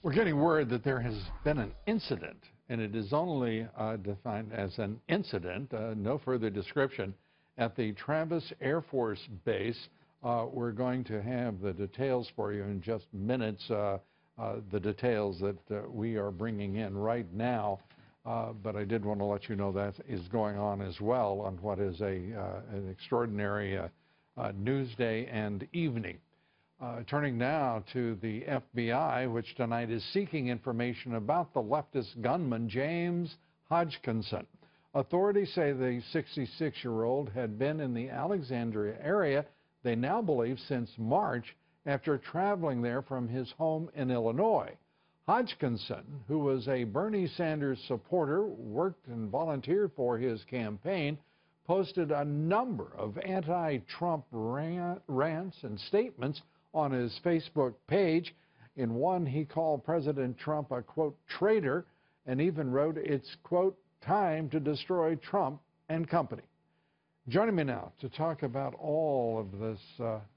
We're getting word that there has been an incident, and it is only defined as an incident, no further description, at the Travis Air Force Base. We're going to have the details for you in just minutes, the details that we are bringing in right now. But I did want to let you know that is going on as well on what is an extraordinary news day and evening. Turning now to the FBI, which tonight is seeking information about the leftist gunman James Hodgkinson. Authorities say the 66-year-old had been in the Alexandria area, they now believe, since March after traveling there from his home in Illinois. Hodgkinson, who was a Bernie Sanders supporter, worked and volunteered for his campaign, posted a number of anti-Trump rants and statements on his Facebook page. In one, he called President Trump a, quote, traitor, and even wrote, it's, quote, time to destroy Trump and company. Joining me now to talk about all of this,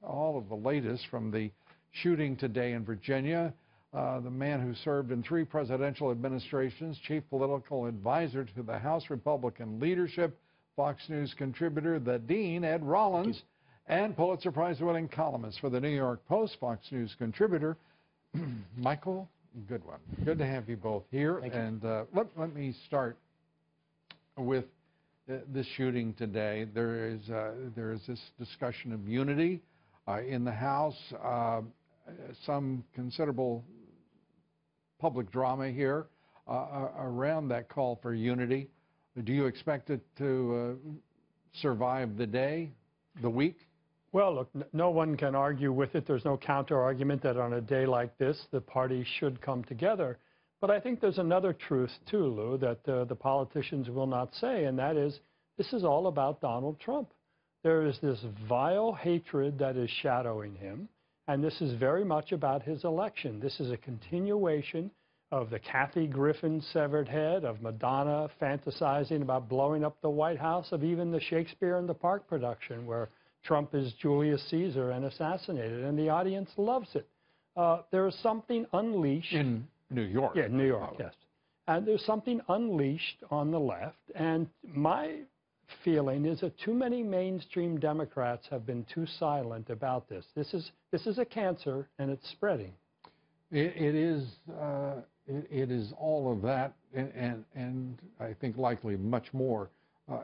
all of the latest from the shooting today in Virginia, the man who served in 3 presidential administrations, chief political advisor to the House Republican leadership, Fox News contributor, the Dean, Ed Rollins, and Pulitzer Prize-winning columnist for the New York Post, Fox News contributor, Michael Goodwin. Good to have you both here. And let me start with this shooting today. There is this discussion of unity in the House, some considerable public drama here around that call for unity. Do you expect it to survive the day, the week? Well, look, no one can argue with it. There's no counter-argument that on a day like this, the parties should come together. But I think there's another truth, too, Lou, that the politicians will not say, and that is, this is all about Donald Trump. There is this vile hatred that is shadowing him, and this is very much about his election. This is a continuation of the Kathy Griffin severed head, of Madonna fantasizing about blowing up the White House, of even the Shakespeare in the Park production where Trump is Julius Caesar and assassinated, and the audience loves it. There is something unleashed. In New York. Yeah, New York, yes. And there's something unleashed on the left, and my feeling is that too many mainstream Democrats have been too silent about this. This is a cancer, and it's spreading. It is all of that, and I think likely much more.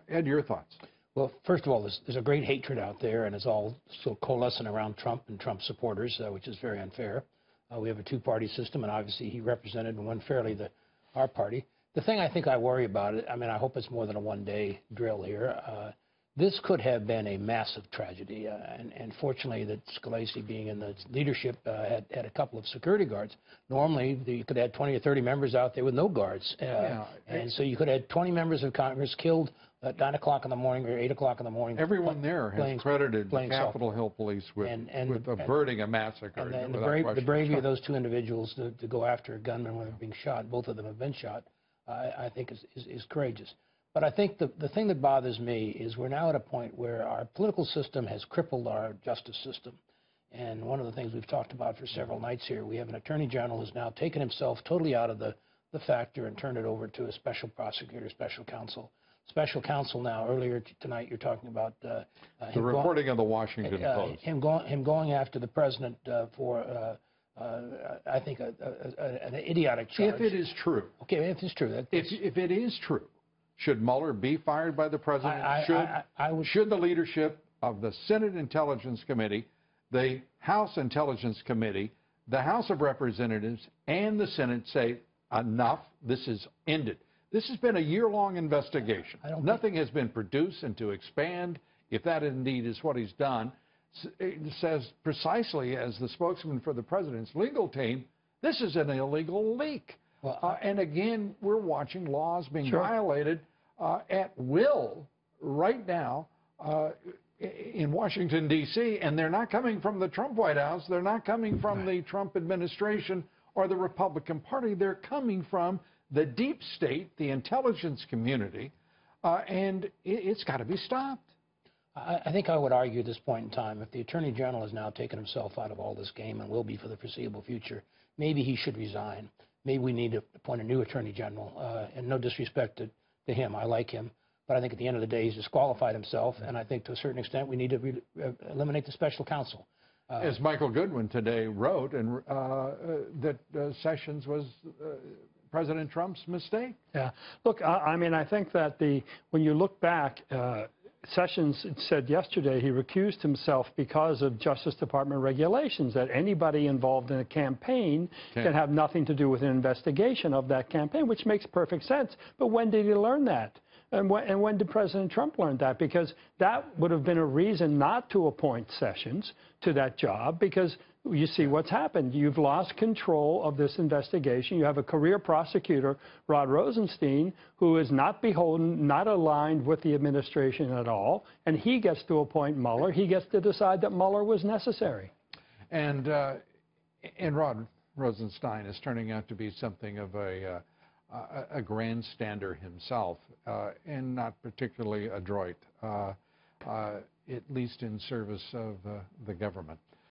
Ed, your thoughts? Well, first of all, there's a great hatred out there, and it's all so coalescing around Trump and Trump supporters, which is very unfair. We have a two-party system, and obviously he represented and won fairly our party. The thing I think I worry about, I mean, I hope it's more than a one-day drill here. This could have been a massive tragedy, and fortunately that Scalise, being in the leadership, had a couple of security guards. Normally, you could have 20 or 30 members out there with no guards. And so you could have 20 members of Congress killed at 9 o'clock in the morning or 8 o'clock in the morning. Everyone there has credited Capitol Hill Police with averting a massacre. And the bravery of those 2 individuals to go after a gunman when they're being shot, both of them have been shot, I think is courageous. But I think the thing that bothers me is we're now at a point where our political system has crippled our justice system. And one of the things we've talked about for several nights here, we have an attorney general who's now taken himself totally out of the factor and turned it over to a special prosecutor, special counsel. Special counsel now, earlier tonight, you're talking about the reporting of the Washington Post. Him going after the president for, I think, an idiotic charge. If it is true. Okay, if it's true. If it is true, should Mueller be fired by the president? Should the leadership of the Senate Intelligence Committee, the House Intelligence Committee, the House of Representatives, and the Senate say, enough, this is ended? This has been a year-long investigation. Nothing has been produced, and to expand, if that indeed is what he's done, it says precisely as the spokesman for the president's legal team, this is an illegal leak. Well, and again, we're watching laws being violated at will right now in Washington, D.C., and they're not coming from the Trump White House. They're not coming from the Trump administration or the Republican Party. They're coming from the deep state, the intelligence community, and it's got to be stopped. I think I would argue at this point in time, if the Attorney General has now taken himself out of all this game and will be for the foreseeable future, maybe he should resign. Maybe we need to appoint a new Attorney General. And no disrespect to him, I like him. But I think at the end of the day, he's disqualified himself. And I think to a certain extent, we need to eliminate the special counsel. As Michael Goodwin today wrote, and that Sessions was President Trump's mistake. Yeah. Look, I mean, I think that when you look back, Sessions said yesterday he recused himself because of Justice Department regulations, that anybody involved in a campaign can have nothing to do with an investigation of that campaign, which makes perfect sense. But when did he learn that? And when did President Trump learn that? Because that would have been a reason not to appoint Sessions to that job, because you see what's happened. You've lost control of this investigation. You have a career prosecutor, Rod Rosenstein, who is not beholden, not aligned with the administration at all, and he gets to appoint Mueller. He gets to decide that Mueller was necessary. And Rod Rosenstein is turning out to be something of a grandstander himself, and not particularly adroit, at least in service of the government.